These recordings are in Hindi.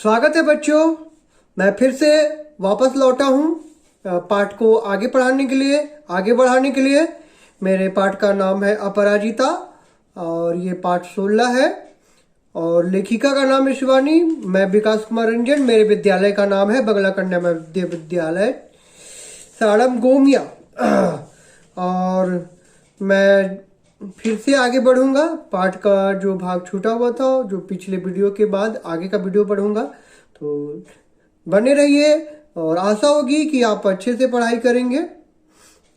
स्वागत है बच्चों। मैं फिर से वापस लौटा हूँ पाठ को आगे पढ़ाने के लिए, आगे बढ़ाने के लिए। मेरे पाठ का नाम है अपराजिता और ये पाठ 16 है और लेखिका का नाम है शिवानी। मैं विकास कुमार रंजन, मेरे विद्यालय का नाम है बगला कन्या मध्य विद्यालय साड़म गोमिया। और मैं फिर से आगे बढ़ूंगा। पाठ का जो भाग छूटा हुआ था, जो पिछले वीडियो के बाद आगे का वीडियो पढ़ूंगा, तो बने रहिए और आशा होगी कि आप अच्छे से पढ़ाई करेंगे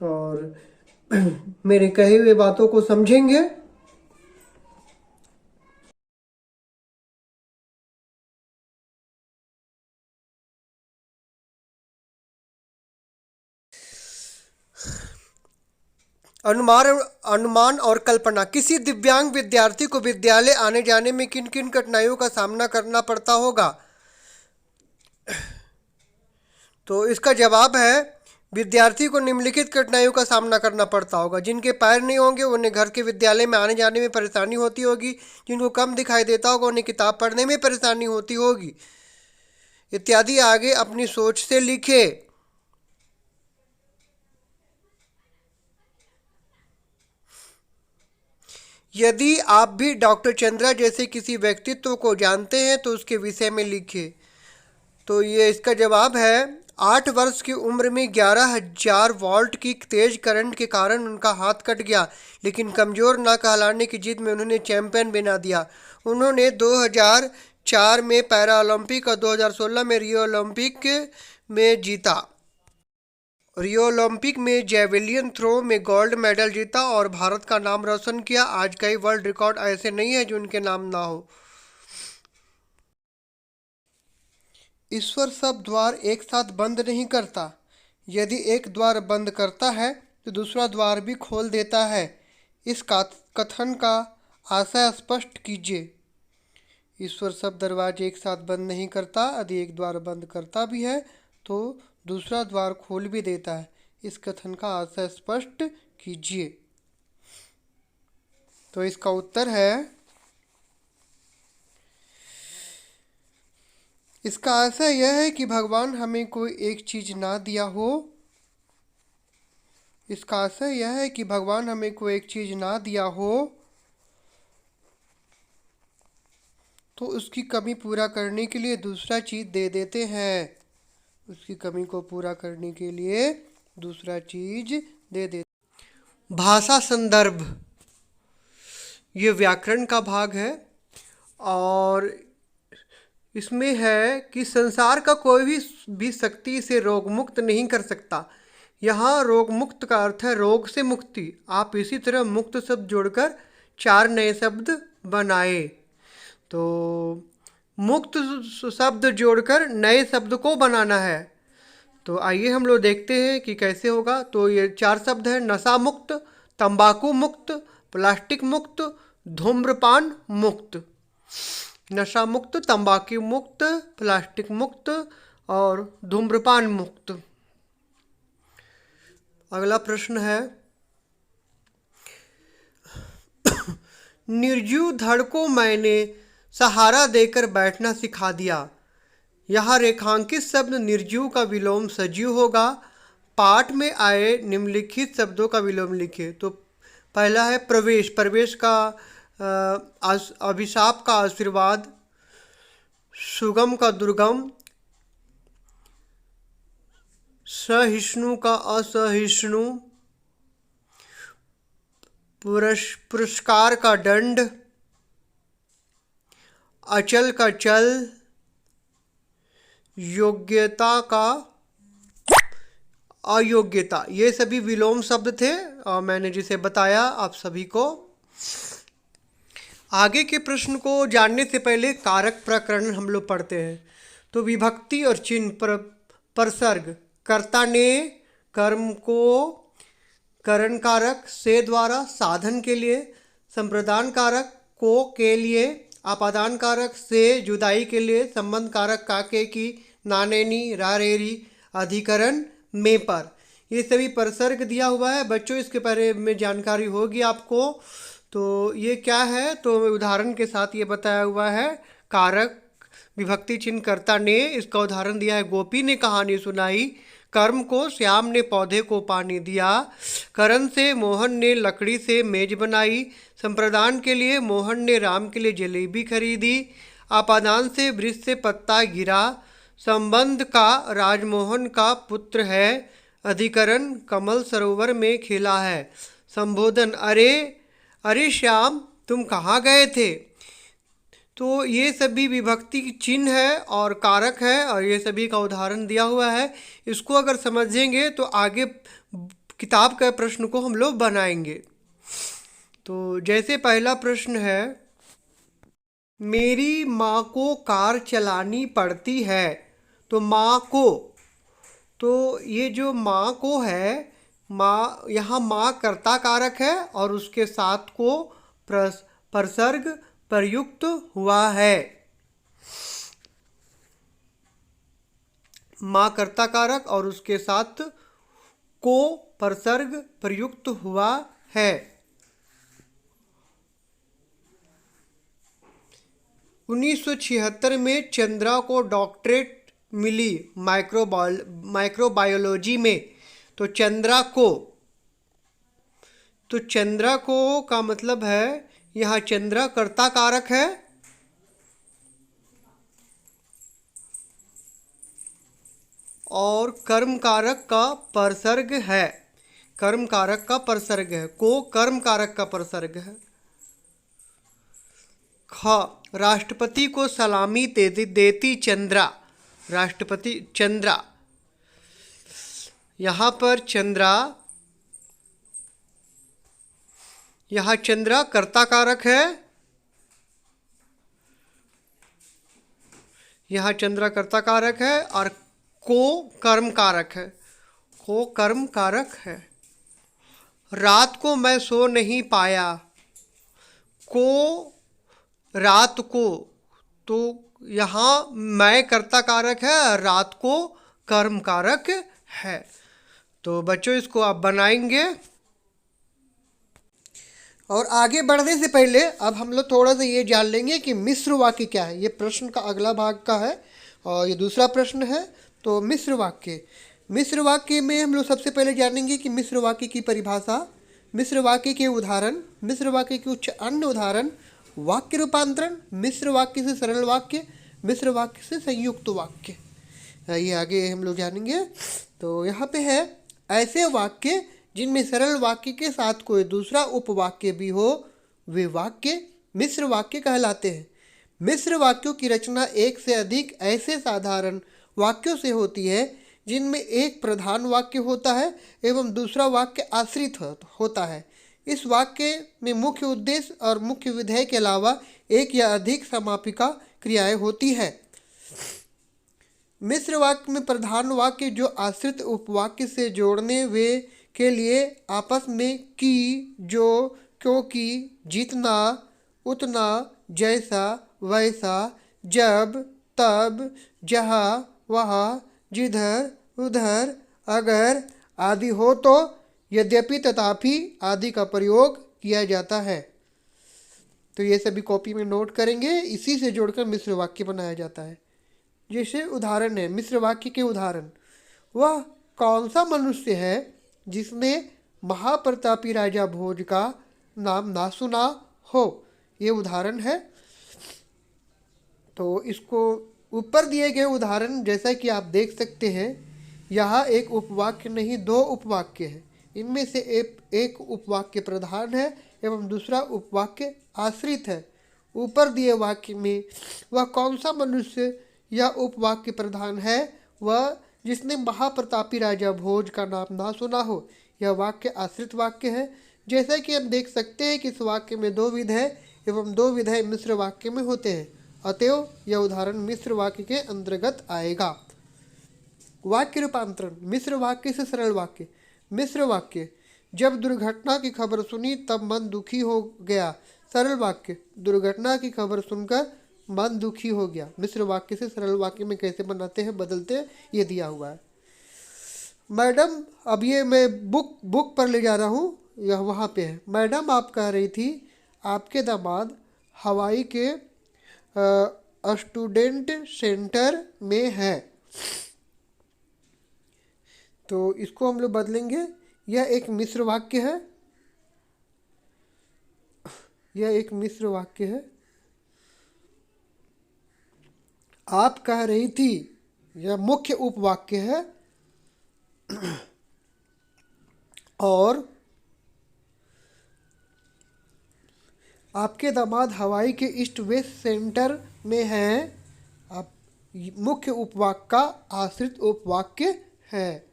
और मेरे कहे हुए बातों को समझेंगे। अनुमान अनुमान और कल्पना। किसी दिव्यांग विद्यार्थी को विद्यालय आने जाने में किन किन कठिनाइयों का सामना करना पड़ता होगा? तो इसका जवाब है, विद्यार्थी को निम्नलिखित कठिनाइयों का सामना करना पड़ता होगा। जिनके पैर नहीं होंगे उन्हें घर के विद्यालय में आने जाने में परेशानी होती होगी। जिनको कम दिखाई देता होगा उन्हें किताब पढ़ने में परेशानी होती होगी, इत्यादि। आगे अपनी सोच से लिखे। यदि आप भी डॉक्टर चंद्रा जैसे किसी व्यक्तित्व को जानते हैं तो उसके विषय में लिखिए। तो ये इसका जवाब है, 8 वर्ष की उम्र में 11,000 वोल्ट की तेज करंट के कारण उनका हाथ कट गया, लेकिन कमज़ोर ना कहलाने की जिद में उन्होंने चैंपियन बना दिया। उन्होंने 2004 में पैरा ओलंपिक और 2016 में रियो ओलंपिक में जीता। रियो ओलंपिक में जेवलिन थ्रो में गोल्ड मेडल जीता और भारत का नाम रोशन किया। आज कई वर्ल्ड रिकॉर्ड ऐसे नहीं है जो उनके नाम ना हो। ईश्वर सब द्वार एक साथ बंद नहीं करता। यदि एक द्वार बंद करता है तो दूसरा द्वार भी खोल देता है। इस कथन का आशय स्पष्ट कीजिए। ईश्वर सब दरवाजे एक साथ बंद नहीं करता। यदि एक द्वार बंद करता भी है तो दूसरा द्वार खोल भी देता है। इस कथन का आशय स्पष्ट कीजिए। तो इसका उत्तर है, इसका आशय यह है कि भगवान हमें कोई एक चीज ना दिया हो। इसका आशय यह है कि भगवान हमें कोई एक चीज ना दिया हो तो उसकी कमी पूरा करने के लिए दूसरा चीज दे देते हैं। उसकी कमी को पूरा करने के लिए दूसरा चीज दे देते। भाषा संदर्भ, ये व्याकरण का भाग है और इसमें है कि संसार का कोई भी शक्ति इसे रोग मुक्त नहीं कर सकता। यहाँ रोग मुक्त का अर्थ है रोग से मुक्ति। आप इसी तरह मुक्त शब्द जोड़कर 4 नए शब्द बनाए। तो मुक्त शब्द जोड़कर नए शब्द को बनाना है। तो आइए हम लोग देखते हैं कि कैसे होगा। तो ये 4 शब्द है, नशा मुक्त, तंबाकू मुक्त, प्लास्टिक मुक्त, धूम्रपान मुक्त। नशा मुक्त, तंबाकू मुक्त, प्लास्टिक मुक्त और धूम्रपान मुक्त। अगला प्रश्न है, निर्जीव धड़ को मैंने सहारा देकर बैठना सिखा दिया। यहाँ रेखांकित शब्द निर्जीव का विलोम सजीव होगा। पाठ में आए निम्नलिखित शब्दों का विलोम लिखिए। तो पहला है प्रवेश। प्रवेश का अभिशाप का आशीर्वाद, सुगम का दुर्गम, सहिष्णु का असहिष्णु, पुरस्कार का दंड, अचल का चल, योग्यता का अयोग्यता। ये सभी विलोम शब्द थे और मैंने जिसे बताया आप सभी को। आगे के प्रश्न को जानने से पहले कारक प्रकरण हम लोग पढ़ते हैं। तो विभक्ति और चिन्ह परसर्ग। कर्ता ने कर्म को करण कारक से द्वारा, साधन के लिए, संप्रदान कारक को के लिए, आपादान कारक से जुदाई के लिए, संबंध कारक काके की, नानेनी, रारेरी, अधिकरण में पर। ये सभी परसर्ग दिया हुआ है बच्चों, इसके बारे में जानकारी होगी आपको। तो ये क्या है, तो उदाहरण के साथ ये बताया हुआ है। कारक विभक्ति चिन्ह कर्ता ने। इसका उदाहरण दिया है, गोपी ने कहानी सुनाई, कर्म को श्याम ने पौधे को पानी दिया, करण से मोहन ने लकड़ी से मेज बनाई, संप्रदान के लिए मोहन ने राम के लिए जलेबी खरीदी, आपादान से वृक्ष से पत्ता गिरा, संबंध का राजमोहन का पुत्र है, अधिकरण कमल सरोवर में खिला है, संबोधन अरे अरे श्याम तुम कहाँ गए थे। तो ये सभी विभक्ति चिन्ह है और कारक है और ये सभी का उदाहरण दिया हुआ है। इसको अगर समझेंगे तो आगे किताब का प्रश्न को हम लोग बनाएंगे। तो जैसे पहला प्रश्न है, मेरी माँ को कार चलानी पड़ती है। तो माँ को, तो ये जो माँ को है, माँ, यहाँ माँ कर्ता कारक है और उसके साथ को परसर्ग प्रयुक्त हुआ है। माँ कर्ता कारक और उसके साथ को परसर्ग प्रयुक्त हुआ है। 1976 में चंद्रा को डॉक्टरेट मिली माइक्रोबायोलॉजी में। तो चंद्रा को का मतलब है, यहाँ चंद्रा कर्ता कारक है और कर्म कारक का परसर्ग है। कर्म कारक का परसर्ग है, को कर्म कारक का परसर्ग है। ख, राष्ट्रपति को सलामी देती चंद्रा। राष्ट्रपति चंद्रा, यहाँ पर यहाँ चंद्रा कर्ता कारक है, यहाँ चंद्रा कर्ता कारक है और को कर्म कारक है। को कर्म कारक है। रात को मैं सो नहीं पाया। को रात को, तो यहाँ मैं कर्ता कारक है और रात को कर्म कारक है। तो बच्चों इसको आप बनाएंगे। और आगे बढ़ने से पहले अब हम लोग थोड़ा सा ये जान लेंगे कि मिश्र वाक्य क्या है। ये प्रश्न का अगला भाग का है और ये दूसरा प्रश्न है। तो मिश्र वाक्य में हम लोग सबसे पहले जानेंगे कि मिश्र वाक्य की परिभाषा, मिश्र वाक्य के उदाहरण, मिश्र वाक्य के कुछ अन्य उदाहरण, वाक्य रूपांतरण, मिश्र वाक्य से सरल वाक्य, मिश्र वाक्य से संयुक्त वाक्य, ये आगे हम लोग जानेंगे। तो यहाँ पे है, ऐसे वाक्य जिनमें सरल वाक्य के साथ कोई दूसरा उपवाक्य भी हो, वे वाक्य मिश्र वाक्य कहलाते हैं। मिश्र वाक्यों की रचना एक से अधिक ऐसे साधारण वाक्यों से होती है जिनमें एक प्रधान वाक्य होता है एवं दूसरा वाक्य आश्रित होता है। इस वाक्य में मुख्य उद्देश्य और मुख्य विधेय के अलावा एक या अधिक समापिका क्रियाएं होती है। मिश्र वाक्य में प्रधान वाक्य जो आश्रित उपवाक्य से जोड़ने वे के लिए आपस में की, जो, क्योंकि, जितना, उतना, जैसा, वैसा, जब, तब, जहाँ, वहाँ, जिधर, उधर, अगर आदि हो तो यद्यपि, तथापि आदि का प्रयोग किया जाता है। तो ये सभी कॉपी में नोट करेंगे। इसी से जोड़कर मिश्र वाक्य बनाया जाता है। जैसे उदाहरण है, मिश्र वाक्य के उदाहरण, वह कौन सा मनुष्य है जिसने महाप्रतापी राजा भोज का नाम ना सुना हो। ये उदाहरण है। तो इसको ऊपर दिए गए उदाहरण जैसा कि आप देख सकते हैं, यहाँ एक उपवाक्य नहीं, दो उपवाक्य है। इनमें से एक उपवाक्य प्रधान है एवं दूसरा उपवाक्य आश्रित है। ऊपर दिए वाक्य में वह कौन सा मनुष्य या उपवाक्य प्रधान है, वह जिसने महाप्रतापी राजा भोज का नाम ना सुना हो। यह वाक्य आश्रित वाक्य है। जैसा कि हम देख सकते हैं कि इस वाक्य में दो विधेय एवं दो विधेय मिश्र वाक्य में होते हैं, अतएव यह उदाहरण मिश्र वाक्य के अंतर्गत आएगा। वाक्य रूपांतरण, मिश्र वाक्य से सरल वाक्य। मिश्र वाक्य, जब दुर्घटना की खबर सुनी तब मन दुखी हो गया। सरल वाक्य, दुर्घटना की खबर सुनकर मन दुखी हो गया। मिश्र वाक्य से सरल वाक्य में कैसे बनाते हैं, बदलते हैं, ये दिया हुआ है। मैडम, अब ये मैं बुक पर ले जा रहा हूँ, यह वहाँ पे है। मैडम, आप कह रही थी आपके दामाद हवाई के स्टूडेंट सेंटर में है। तो इसको हम लोग बदलेंगे, यह एक मिश्र वाक्य है, यह एक मिश्र वाक्य है। आप कह रही थी, यह मुख्य उपवाक्य है। और आपके दामाद हवाई के ईस्ट वेस्ट सेंटर में हैं। आप मुख्य उपवाक्य का आश्रित उपवाक्य है।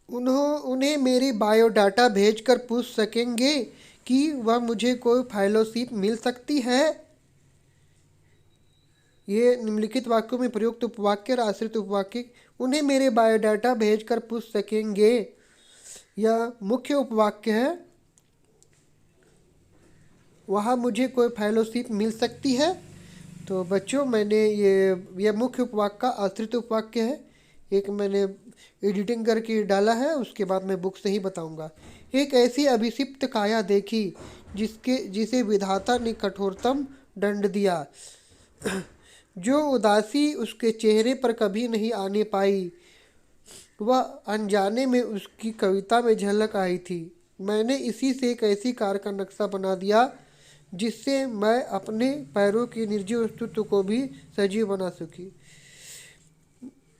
उन्हें मेरी बायोडाटा भेजकर पूछ सकेंगे कि वह मुझे कोई फेलोशिप मिल सकती है। ये निम्नलिखित वाक्यों में प्रयुक्त उपवाक्य और आश्रित उपवाक्य। उन्हें मेरे बायोडाटा भेजकर पूछ सकेंगे, यह मुख्य उपवाक्य है। वहाँ मुझे कोई फेलोशिप मिल सकती है। तो बच्चों, मैंने यह मुख्य उपवाक्य का आश्रित उपवाक्य है। एक मैंने एडिटिंग करके डाला है, उसके बाद मैं बुक से ही बताऊंगा। एक ऐसी अभिषिप्त काया देखी जिसे विधाता ने कठोरतम दंड दिया, जो उदासी उसके चेहरे पर कभी नहीं आने पाई। वह अनजाने में उसकी कविता में झलक आई थी। मैंने इसी से एक ऐसी कार का नक्शा बना दिया जिससे मैं अपने पैरों की निर्जीव अस्तित्व को भी सजीव बना सकी।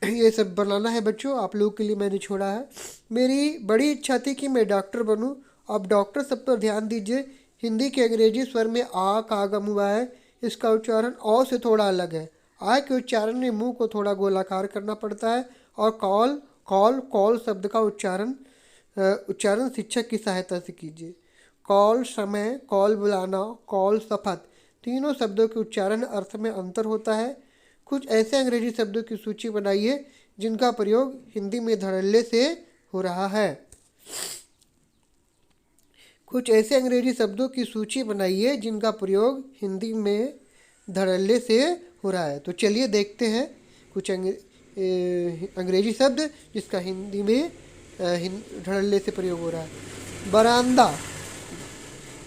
ये सब बनाना है बच्चों, आप लोगों के लिए मैंने छोड़ा है। मेरी बड़ी इच्छा थी कि मैं डॉक्टर बनूं। अब डॉक्टर सब पर ध्यान दीजिए। हिंदी के अंग्रेजी स्वर में आ का आगम हुआ है। इसका उच्चारण अ से थोड़ा अलग है। आ के उच्चारण में मुंह को थोड़ा गोलाकार करना पड़ता है। और कॉल कॉल कॉल शब्द का उच्चारण शिक्षक की सहायता से कीजिए। कॉल समय, कॉल बुलाना, कॉल शपथ, तीनों शब्दों के उच्चारण अर्थ में अंतर होता है। कुछ ऐसे अंग्रेजी शब्दों की सूची बनाइए जिनका प्रयोग हिंदी में धड़ल्ले से हो रहा है। कुछ ऐसे अंग्रेजी शब्दों की सूची बनाइए जिनका प्रयोग हिंदी में धड़ल्ले से हो रहा है। तो चलिए देखते हैं कुछ अंग्रेजी शब्द जिसका हिंदी में धड़ल्ले से प्रयोग हो रहा है। बरामदा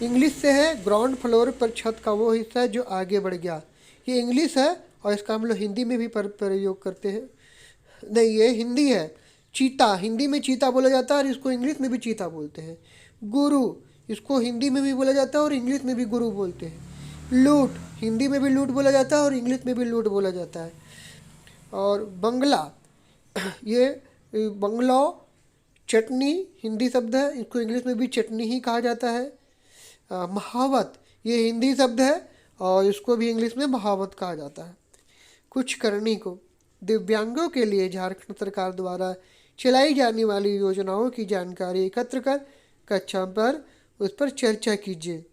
इंग्लिश से है। ग्राउंड फ्लोर पर छत का वो हिस्सा है जो आगे बढ़ गया। ये इंग्लिश है और इसका हम लोग हिंदी में भी प्रयोग करते हैं। नहीं, ये हिंदी है। चीता, हिंदी में चीता बोला जाता है और इसको इंग्लिश में भी चीता बोलते हैं। गुरु, इसको हिंदी में भी बोला जाता है और इंग्लिश में भी गुरु बोलते हैं। लूट, हिंदी में भी लूट बोला जाता है और इंग्लिश में भी लूट बोला जाता है। और बंगला, ये बंगलो चटनी हिंदी शब्द है, इसको इंग्लिश में भी चटनी ही कहा जाता है। महावत, ये हिंदी शब्द है और इसको भी इंग्लिश में महावत कहा जाता है। कुछ करनी को, दिव्यांगों के लिए झारखंड सरकार द्वारा चलाई जाने वाली योजनाओं की जानकारी एकत्र कर कक्षा पर उस पर चर्चा कीजिए।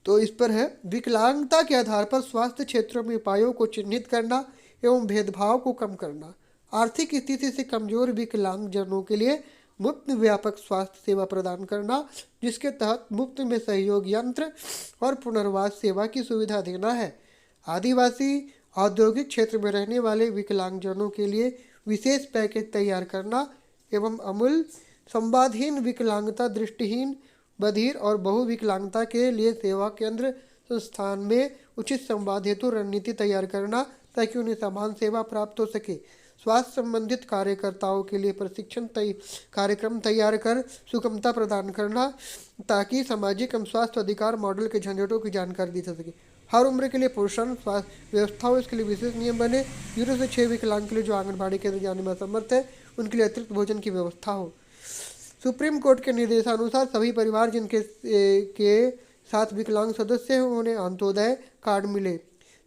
तो इस पर है, विकलांगता के आधार पर स्वास्थ्य क्षेत्रों में उपायों को चिन्हित करना एवं भेदभाव को कम करना। आर्थिक स्थिति से कमजोर विकलांग जनों के लिए मुफ्त व्यापक स्वास्थ्य सेवा प्रदान करना, जिसके तहत मुफ्त में सहयोग यंत्र और पुनर्वास सेवा की सुविधा देना है। आदिवासी औद्योगिक क्षेत्र में रहने वाले विकलांगजनों के लिए विशेष पैकेज तैयार करना एवं अमूल संवादहीन विकलांगता, दृष्टिहीन, बधिर और बहुविकलांगता के लिए सेवा केंद्र संस्थान में उचित संवाद हेतु रणनीति तैयार करना ताकि उन्हें समान सेवा प्राप्त हो सके। स्वास्थ्य संबंधित कार्यकर्ताओं के लिए प्रशिक्षण कार्यक्रम तैयार कर सुगमता प्रदान करना ताकि सामाजिक एवं स्वास्थ्य अधिकार मॉडल के झंझटों की जानकारी दी जा सके। हर उम्र के लिए पोषण स्वास्थ्य व्यवस्था हो, इसके लिए विशेष नियम बने। 0 से 6 विकलांग के लिए जो आंगनबाड़ी केंद्र जाने में असमर्थ है उनके लिए अतिरिक्त भोजन की व्यवस्था हो। सुप्रीम कोर्ट के निर्देशानुसार सभी परिवार जिनके के साथ विकलांग सदस्य हैं उन्हें अंत्योदय कार्ड मिले।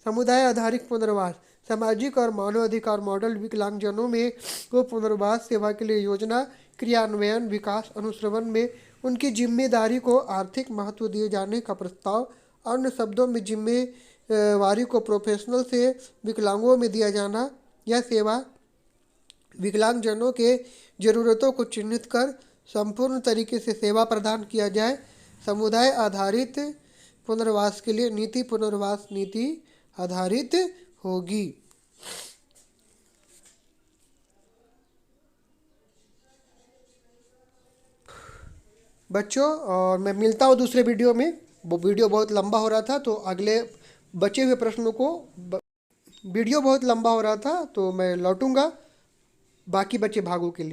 समुदाय आधारित पुनर्वास, सामाजिक और मानवाधिकार मॉडल विकलांगजनों में को पुनर्वास सेवा के लिए योजना क्रियान्वयन, विकास, अनुश्रवण में उनकी जिम्मेदारी को आर्थिक महत्व दिए जाने का प्रस्ताव। अन्य शब्दों में जिम्मेवारी को प्रोफेशनल से विकलांगों में दिया जाना। यह सेवा विकलांगजनों के जरूरतों को चिन्हित कर संपूर्ण तरीके से सेवा प्रदान किया जाए। समुदाय आधारित पुनर्वास के लिए नीति पुनर्वास नीति आधारित होगी। बच्चों, और मैं मिलता हूँ दूसरे वीडियो में। वो वीडियो बहुत लंबा हो रहा था, तो अगले बचे हुए प्रश्नों को वीडियो बहुत लंबा हो रहा था, तो मैं लौटूंगा बाकी बचे भागों के लिए।